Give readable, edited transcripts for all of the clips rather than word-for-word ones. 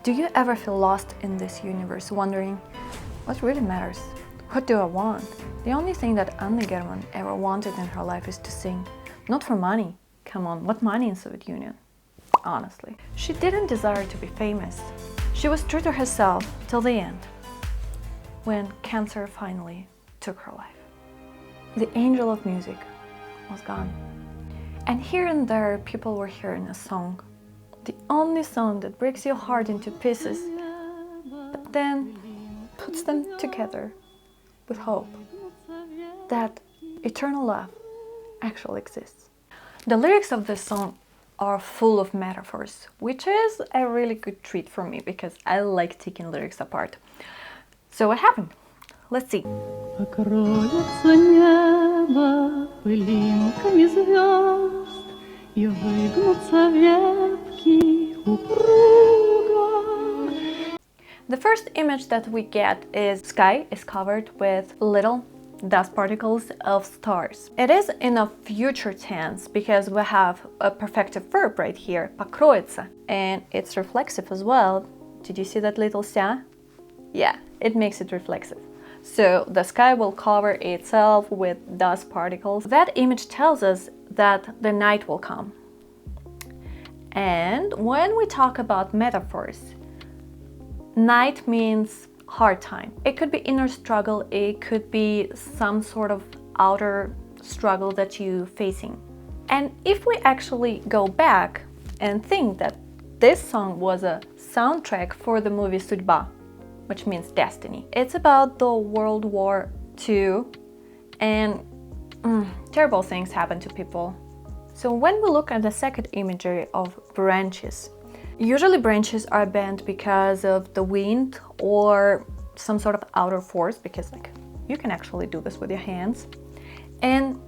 Do you ever feel lost in this universe, wondering what really matters? What do I want? The only thing that Anna German ever wanted in her life is to sing. Not for money. Come on, what money in Soviet Union? Honestly. She didn't desire to be famous. She was true to herself till the end, when cancer finally took her life. The angel of music was gone. And here and there, people were hearing a song. The only song that breaks your heart into pieces, but then puts them together with hope that eternal love actually exists. The lyrics of this song are full of metaphors, which is a really good treat for me because I like taking lyrics apart. So what happened? Let's see. Покроется небо пылинками звезд, и выгнутся ветки упруго. The first image that we get is sky is covered with little dust particles of stars. It is in a future tense because we have a perfective verb right here, покроется, and it's reflexive as well. Did you see that little ся? Yeah, it makes it reflexive. So the sky will cover itself with dust particles. That image tells us that the night will come. And when we talk about metaphors, night means hard time. It could be inner struggle, it could be some sort of outer struggle that you're facing. And if we actually go back and think that this song was a soundtrack for the movie Судьба, which means destiny. It's about the World War II, and terrible things happen to people. So when we look at the second imagery of branches, usually branches are bent because of the wind or some sort of outer force, because like you can actually do this with your hands. And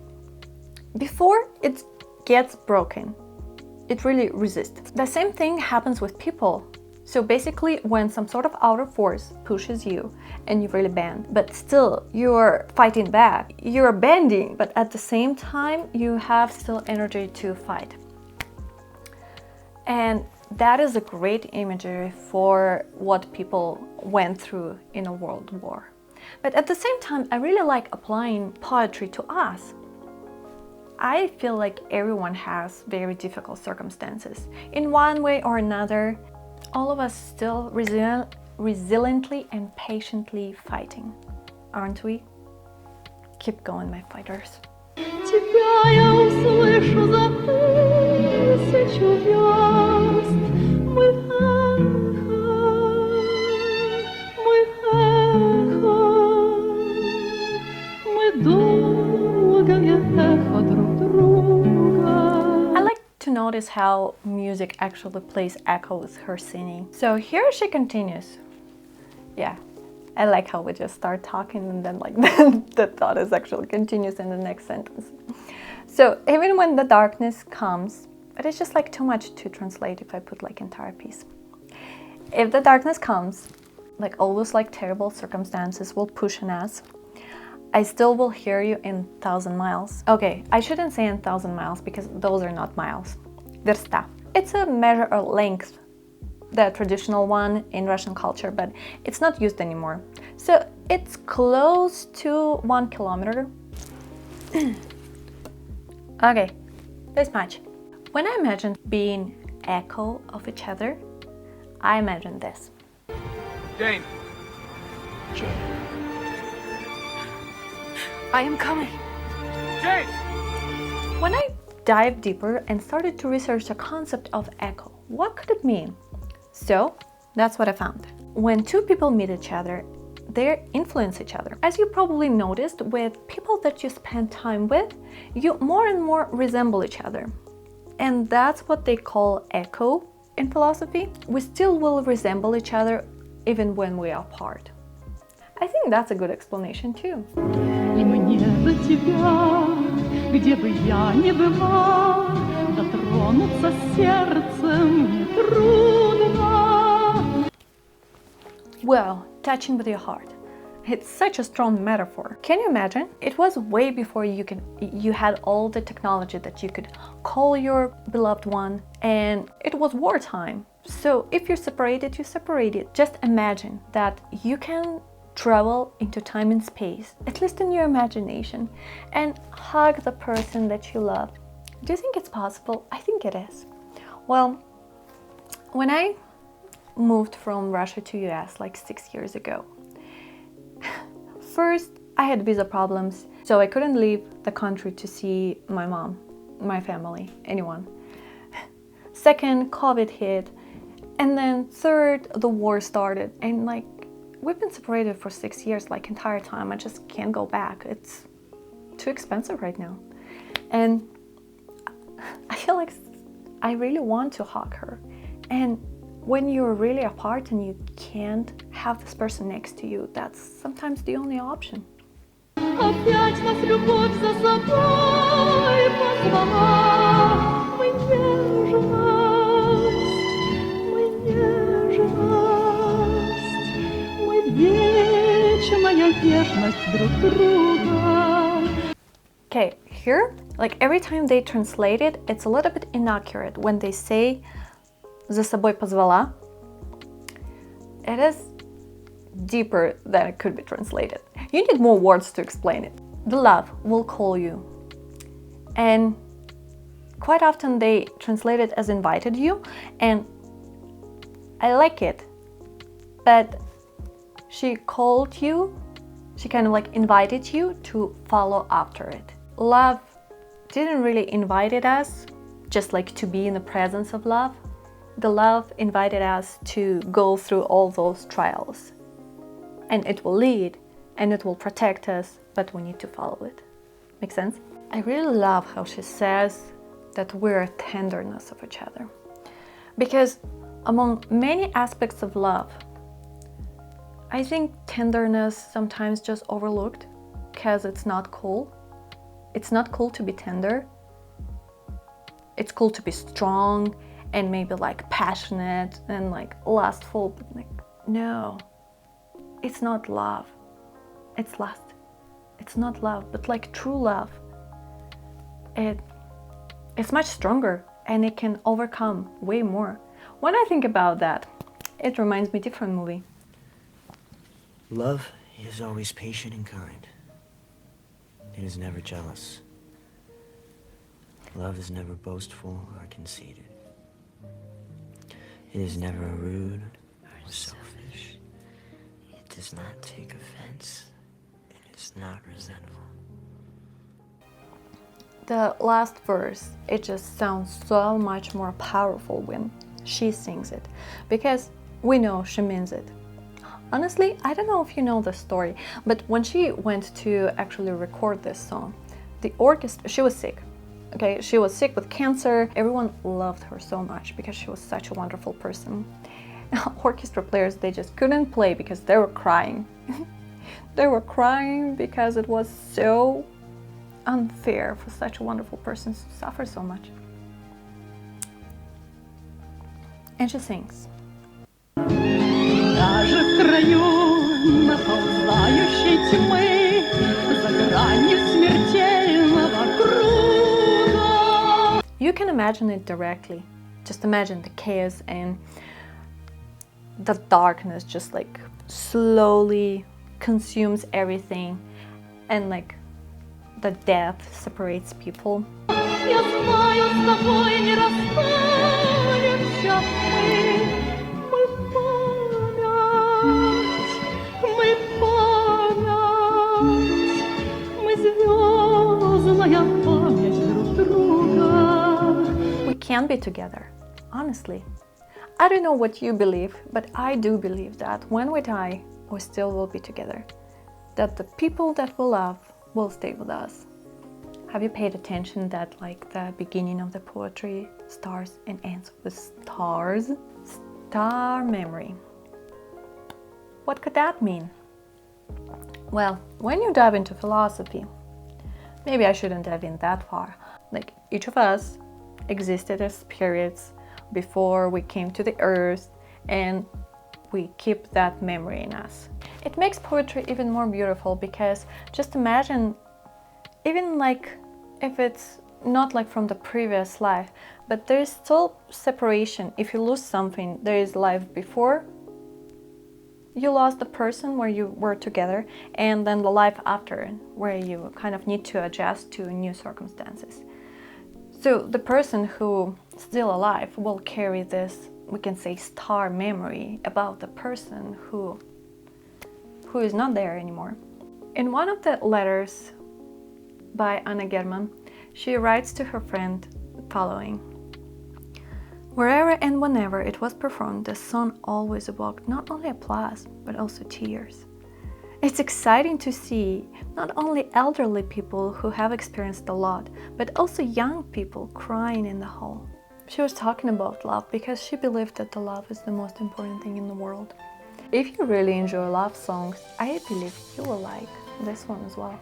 before it gets broken, it really resists. The same thing happens with people. So basically, when some sort of outer force pushes you and you really bend, but still you're fighting back, you're bending, but at the same time you have still energy to fight. And that is a great imagery for what people went through in a world war. But at the same time, I really like applying poetry to us. I feel like everyone has very difficult circumstances. In one way or another, all of us still resiliently and patiently fighting, aren't we? Keep going, my fighters. Тебя я услышу за тысячу верст. Мы эхо, мы долгое эхо друг друга. I like to notice how music actually plays echo with her singing. So here she continues. Yeah, I like how we just start talking and then like the thought is actually continues in the next sentence. So even when the darkness comes, it is just like too much to translate if I put like entire piece. If the darkness comes, like all those like terrible circumstances will push on us, I still will hear you in 1,000 miles. Okay, I shouldn't say in 1,000 miles because those are not miles. Versta. It's a measure of length, the traditional one in Russian culture, but it's not used anymore. So it's close to 1 kilometer. Okay, this much. When I imagine being echo of each other, I imagine this. Jane! I am coming. Jane! When I dived deeper and started to research the concept of echo, what could it mean? So that's what I found. When two people meet each other, they influence each other. As you probably noticed, with people that you spend time with, you more and more resemble each other. And that's what they call echo in philosophy. We still will resemble each other even when we are apart. I think that's a good explanation too. И мне до тебя, где бы я ни была, дотронуться сердцем нетрудно. Well, touching with your heart. It's such a strong metaphor. Can you imagine? It was way before you had all the technology that you could call your beloved one, and it was wartime. So if you're separated, you're separated. Just imagine that you can travel into time and space, at least in your imagination, and hug the person that you love. Do you think it's possible? I think it is. Well, when I moved from Russia to US like 6 years ago, first I had visa problems, so I couldn't leave the country to see my mom, my family, anyone. Second, COVID hit, and then third, the war started, and like we've been separated for 6 years, like entire time. I just can't go back. It's too expensive right now, and I feel like I really want to hug her. And when you're really apart and you can't have this person next to you, that's sometimes the only option. Опять нас любовь за собой позвала. Мы нежность, мы вечная верность друг друга. Okay, here, like every time they translate it, it's a little bit inaccurate. When they say «за собой позвала», it is deeper than it could be translated. You need more words to explain it. The love will call you. And quite often they translate it as invited you, and I like it. But she called you, she kind of like invited you to follow after it. Love didn't really invite us just like to be in the presence of love. The love invited us to go through all those trials. And it will lead and it will protect us, but we need to follow it. Make sense? I really love how she says that we're a tenderness of each other. Because among many aspects of love, I think tenderness sometimes just overlooked because it's not cool. It's not cool to be tender. It's cool to be strong and maybe like passionate and like lustful, but like, no, it's not love. It's lust. It's not love, but like true love. It's much stronger and it can overcome way more. When I think about that, it reminds me of a different movie. Love is always patient and kind. It is never jealous. Love is never boastful or conceited. It is never rude or selfish. It does not take offense. It is not resentful. The last verse, it just sounds so much more powerful when she sings it, because we know she means it. Honestly, I don't know if you know the story, but when she went to actually record this song, the orchestra, she was sick. Okay, she was sick with cancer. Everyone loved her so much because she was such a wonderful person. Orchestra players, they just couldn't play because they were crying. They were crying because it was so unfair for such a wonderful person to suffer so much. And she sings. Даже в краю наползающей тьмы, за гранью смертельного круга. You can imagine it directly. Just imagine the chaos and the darkness just like slowly consumes everything, and like the death separates people. Я знаю, с тобой не расстанемся мы память, мы звездная память друг друга. We can be together, honestly. I don't know what you believe, but I do believe that when we die, we still will be together. That the people that we love will stay with us. Have you paid attention that like the beginning of the poetry starts and ends with stars? Star memory. What could that mean? Well, when you dive into philosophy, maybe I shouldn't dive in that far. Like each of us existed as spirits before we came to the earth, and we keep that memory in us. It makes poetry even more beautiful because just imagine, even like if it's not like from the previous life, but there is still separation. If you lose something, there is life before you lost the person where you were together, and then the life after, where you kind of need to adjust to new circumstances. So the person who is still alive will carry this, we can say, star memory about the person who is not there anymore. In one of the letters by Anna German, she writes to her friend following: "Wherever and whenever it was performed, the song always evoked not only applause, but also tears. It's exciting to see not only elderly people who have experienced a lot, but also young people crying in the hall." She was talking about love because she believed that the love is the most important thing in the world. If you really enjoy love songs, I believe you will like this one as well.